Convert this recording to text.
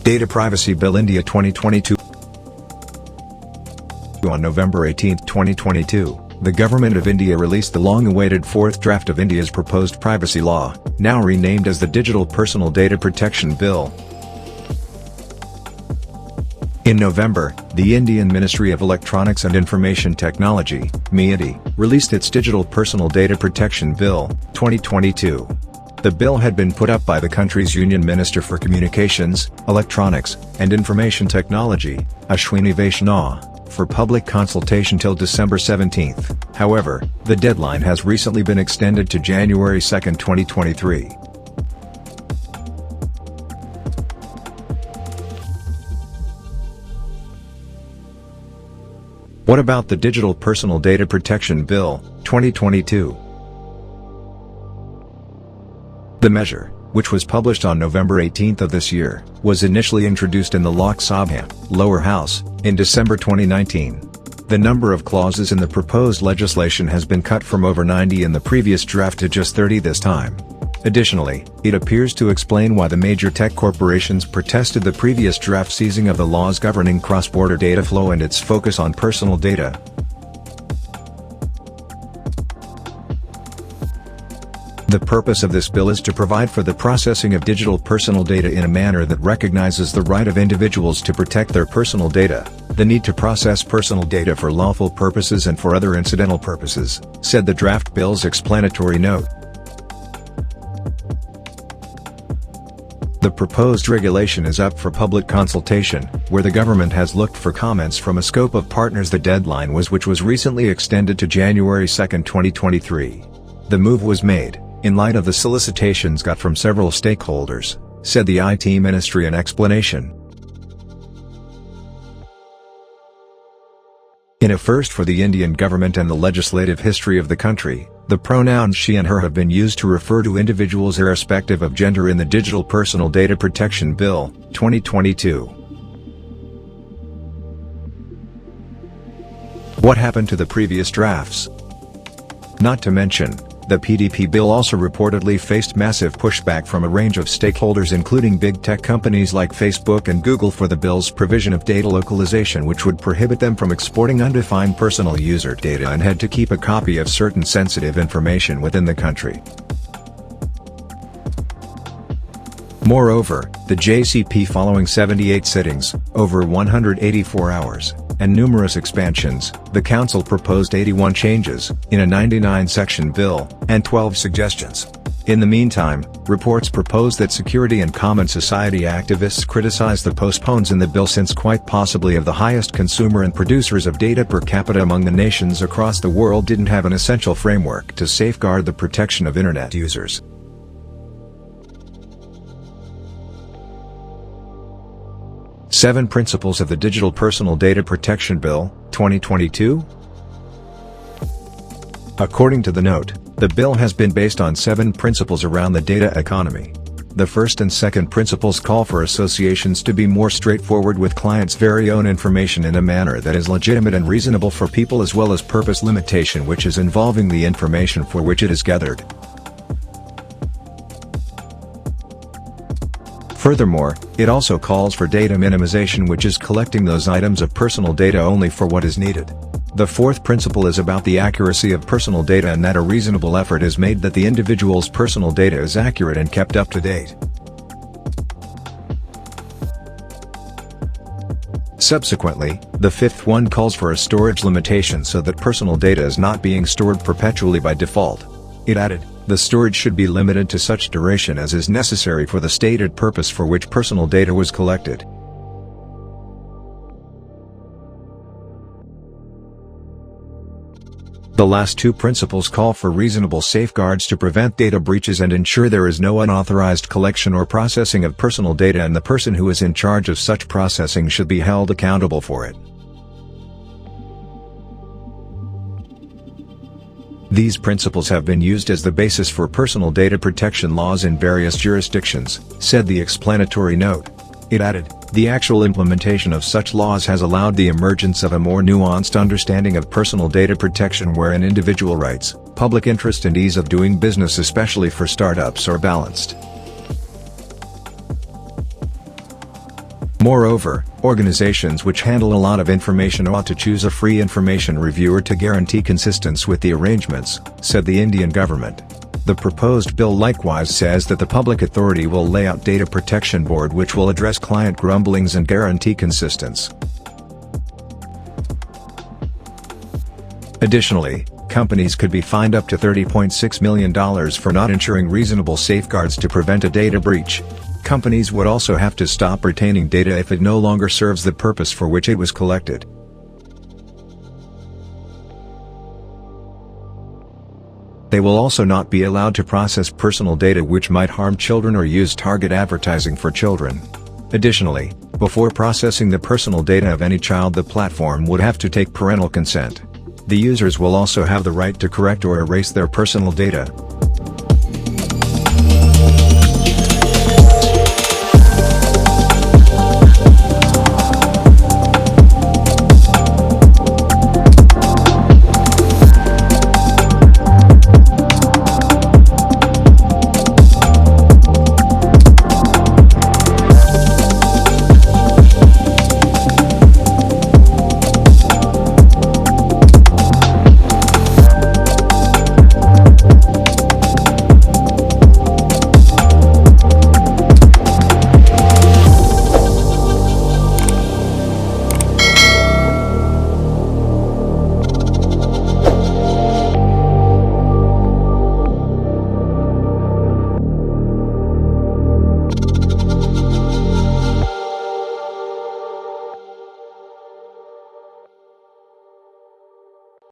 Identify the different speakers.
Speaker 1: Data Privacy Bill India 2022. On November 18, 2022, the Government of India released the long-awaited fourth draft of India's proposed privacy law, now renamed as the Digital Personal Data Protection Bill. In November, the Indian Ministry of Electronics and Information Technology (MeIT) released its Digital Personal Data Protection Bill, 2022. The bill had been put up by the country's Union Minister for Communications, Electronics, and Information Technology, Ashwini Vaishnaw, for public consultation till December 17. However, the deadline has recently been extended to January 2, 2023. What about the Digital Personal Data Protection Bill, 2022? The measure, which was published on November 18 of this year, was initially introduced in the Lok Sabha, lower house, in December 2019. The number of clauses in the proposed legislation has been cut from over 90 in the previous draft to just 30 this time. Additionally, it appears to explain why the major tech corporations protested the previous draft seizing of the laws governing cross-border data flow and its focus on personal data. The purpose of this bill is to provide for the processing of digital personal data in a manner that recognizes the right of individuals to protect their personal data, the need to process personal data for lawful purposes and for other incidental purposes, said the draft bill's explanatory note. The proposed regulation is up for public consultation, where the government has looked for comments from a scope of partners. The deadline which was recently extended to January 2, 2023. The move was made in light of the solicitations got from several stakeholders, said the IT Ministry in explanation. In a first for the Indian government and the legislative history of the country, the pronouns she and her have been used to refer to individuals irrespective of gender in the Digital Personal Data Protection Bill, 2022. What happened to the previous drafts? Not to mention, the PDP bill also reportedly faced massive pushback from a range of stakeholders including big tech companies like Facebook and Google for the bill's provision of data localization, which would prohibit them from exporting undefined personal user data and had to keep a copy of certain sensitive information within the country. Moreover, the JCP, following 78 sittings, over 184 hours, and numerous expansions, the Council proposed 81 changes, in a 99-section bill, and 12 suggestions. In the meantime, reports propose that security and common society activists criticize the postpones in the bill since quite possibly of the highest consumer and producers of data per capita among the nations across the world didn't have an essential framework to safeguard the protection of Internet users. Seven Principles of the Digital Personal Data Protection Bill, 2022? According to the note, the bill has been based on 7 principles around the data economy. The first and second principles call for associations to be more straightforward with clients' very own information in a manner that is legitimate and reasonable for people, as well as purpose limitation which is involving the information for which it is gathered. Furthermore, it also calls for data minimization, which is collecting those items of personal data only for what is needed. The fourth principle is about the accuracy of personal data and that a reasonable effort is made that the individual's personal data is accurate and kept up to date. Subsequently, the fifth one calls for a storage limitation so that personal data is not being stored perpetually by default. It added, the storage should be limited to such duration as is necessary for the stated purpose for which personal data was collected. The last two principles call for reasonable safeguards to prevent data breaches and ensure there is no unauthorized collection or processing of personal data, and the person who is in charge of such processing should be held accountable for it. These principles have been used as the basis for personal data protection laws in various jurisdictions, said the explanatory note. It added, the actual implementation of such laws has allowed the emergence of a more nuanced understanding of personal data protection wherein individual rights, public interest and ease of doing business, especially for startups, are balanced. Moreover, organizations which handle a lot of information ought to choose a free information reviewer to guarantee consistency with the arrangements, said the Indian government. The proposed bill likewise says that the public authority will lay out data protection board which will address client grumblings and guarantee consistency. Additionally, companies could be fined up to $30.6 million for not ensuring reasonable safeguards to prevent a data breach. Companies would also have to stop retaining data if it no longer serves the purpose for which it was collected. They will also not be allowed to process personal data which might harm children or use target advertising for children. Additionally, before processing the personal data of any child, the platform would have to take parental consent. The users will also have the right to correct or erase their personal data.